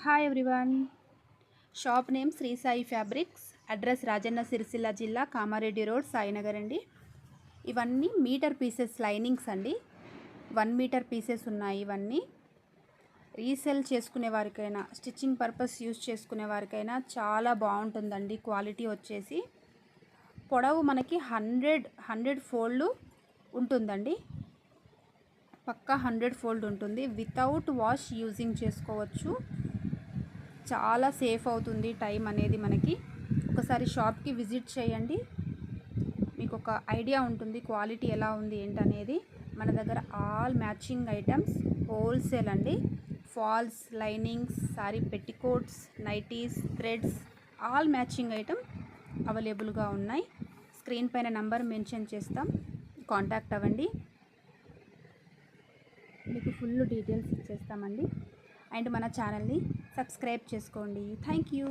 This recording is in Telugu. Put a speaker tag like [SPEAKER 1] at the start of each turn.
[SPEAKER 1] Hi everyone. Shop name Shri Sai fabrics. Address Rajanna Sircilla జిల్లా, కామారెడ్డి రోడ్, సాయినగర్ అండి. ఇవన్నీ మీటర్ పీసెస్ లైనింగ్స్ అండి. 1 మీటర్ పీసెస్ ఉన్నాయి. ఇవన్నీ రీసేల్ చేసుకునే వారికైనా, స్టిచ్చింగ్ పర్పస్ యూజ్ చేసుకునే వారికైనా చాలా బాగుంటుందండి. క్వాలిటీ వచ్చేసి పొడవు మనకి 100 ఫోల్డ్ ఉంటుందండి. పక్కా 100 ఫోల్డ్ ఉంటుంది. వితౌట్ వాష్ యూజింగ్ చేసుకోవచ్చు. చాలా సేఫ్ అవుతుంది టైం అనేది మనకి. ఒకసారి షాప్కి విజిట్ చేయండి, మీకు ఒక ఐడియా ఉంటుంది క్వాలిటీ ఎలా ఉంది ఏంటనేది. మన దగ్గర ఆల్ మ్యాచింగ్ ఐటమ్స్ హోల్సేల్ అండి. Falls, linings, sari petticoats, nighties, threads, all matching item అవైలబుల్గా ఉన్నాయి. స్క్రీన్ పైన నంబర్ మెన్షన్ చేస్తాం, కాంటాక్ట్ అవ్వండి. మీకు ఫుల్ డీటెయిల్స్ ఇచ్చేస్తామండి. అండ్ మన ఛానల్ని సబ్స్క్రైబ్ చేసుకోండి. Thank you.